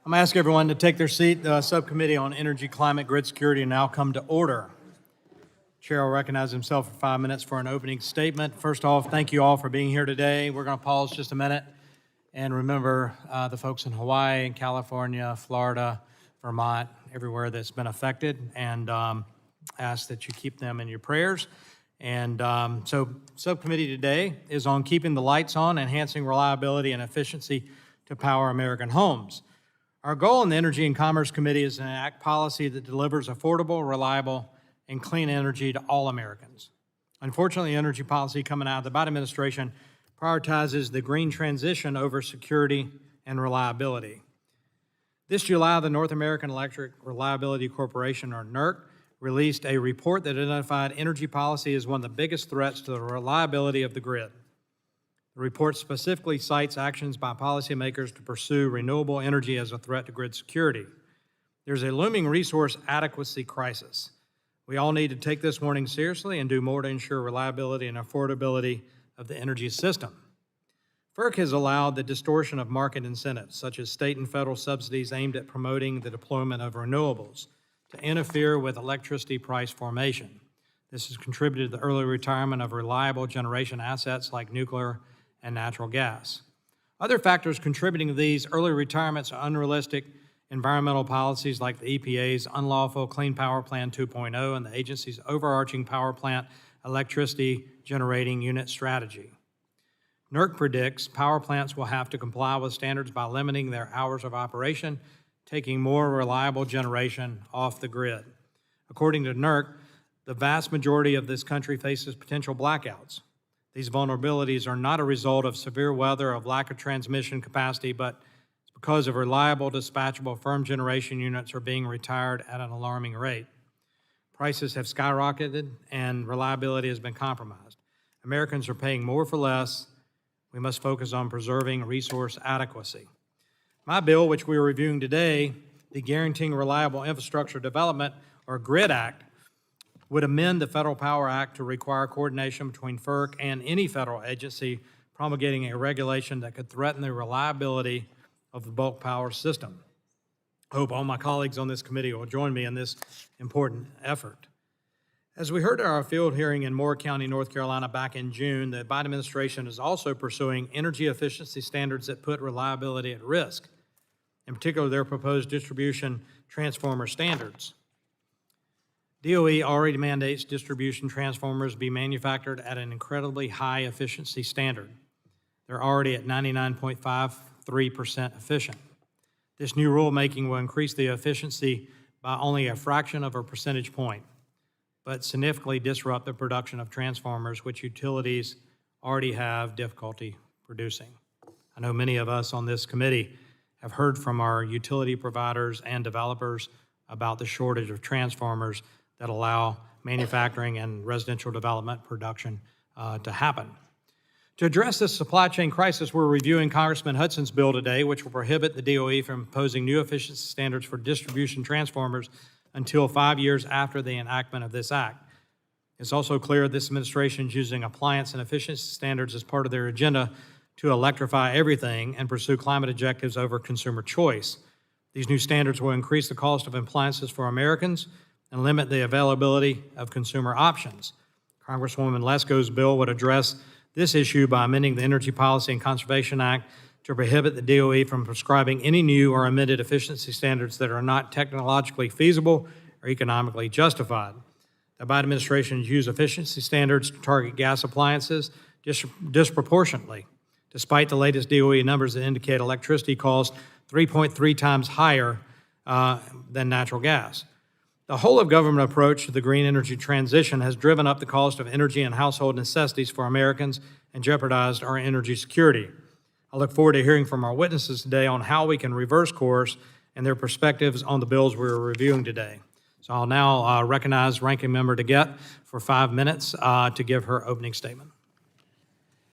I'm going to ask everyone to take their seat. The Subcommittee on Energy, Climate, Grid Security now come to order. Chair will recognize himself for 5 minutes for an opening statement. First off, thank you all for being here today. We're going to pause just a minute and remember the folks in Hawaii and California, Florida, Vermont, everywhere that's been affected, and ask that you keep them in your prayers. And so subcommittee today is on keeping the lights on, enhancing reliability and efficiency to power American homes. Our goal in the Energy and Commerce Committee is to enact policy that delivers affordable, reliable, and clean energy to all Americans. Unfortunately, energy policy coming out of the Biden administration prioritizes the green transition over security and reliability. This July, the North American Electric Reliability Corporation, or NERC, released a report that identified energy policy as one of the biggest threats to the reliability of the grid. The report specifically cites actions by policymakers to pursue renewable energy as a threat to grid security. There's a looming resource adequacy crisis. We all need to take this warning seriously and do more to ensure reliability and affordability of the energy system. FERC has allowed the distortion of market incentives, such as state and federal subsidies aimed at promoting the deployment of renewables, to interfere with electricity price formation. This has contributed to the early retirement of reliable generation assets like nuclear and natural gas. Other factors contributing to these early retirements are unrealistic environmental policies like the EPA's unlawful Clean Power Plan 2.0 and the agency's overarching power plant electricity generating unit strategy. NERC predicts power plants will have to comply with standards by limiting their hours of operation, taking more reliable generation off the grid. According to NERC, the vast majority of this country faces potential blackouts. These vulnerabilities are not a result of severe weather or lack of transmission capacity, but it's because of reliable, dispatchable, firm generation units are being retired at an alarming rate. Prices have skyrocketed and reliability has been compromised. Americans are paying more for less. We must focus on preserving resource adequacy. My bill, which we are reviewing today, the Guaranteeing Reliable Infrastructure Development, or GRID Act, would amend the Federal Power Act to require coordination between FERC and any federal agency promulgating a regulation that could threaten the reliability of the bulk power system. I hope all my colleagues on this committee will join me in this important effort. As we heard at our field hearing in Moore County, North Carolina back in June, the Biden administration is also pursuing energy efficiency standards that put reliability at risk, in particular their proposed distribution transformer standards. DOE already mandates distribution transformers be manufactured at an incredibly high efficiency standard. They're already at 99.53% efficient. This new rulemaking will increase the efficiency by only a fraction of a percentage point, but significantly disrupt the production of transformers, which utilities already have difficulty producing. I know many of us on this committee have heard from our utility providers and developers about the shortage of transformers that allow manufacturing and residential development production to happen. To address this supply chain crisis, we're reviewing Congressman Hudson's bill today, which will prohibit the DOE from imposing new efficiency standards for distribution transformers until 5 years after the enactment of this act. It's also clear this administration is using appliance and efficiency standards as part of their agenda to electrify everything and pursue climate objectives over consumer choice. These new standards will increase the cost of appliances for Americans and limit the availability of consumer options. Congresswoman Lesko's bill would address this issue by amending the Energy Policy and Conservation Act to prohibit the DOE from prescribing any new or amended efficiency standards that are not technologically feasible or economically justified. The Biden administration has used efficiency standards to target gas appliances disproportionately, despite the latest DOE numbers that indicate electricity costs 3.3 times higher than natural gas. The whole of government approach to the green energy transition has driven up the cost of energy and household necessities for Americans and jeopardized our energy security. I look forward to hearing from our witnesses today on how we can reverse course and their perspectives on the bills we're reviewing today. So I'll now recognize Ranking Member DeGette for 5 minutes to give her opening statement.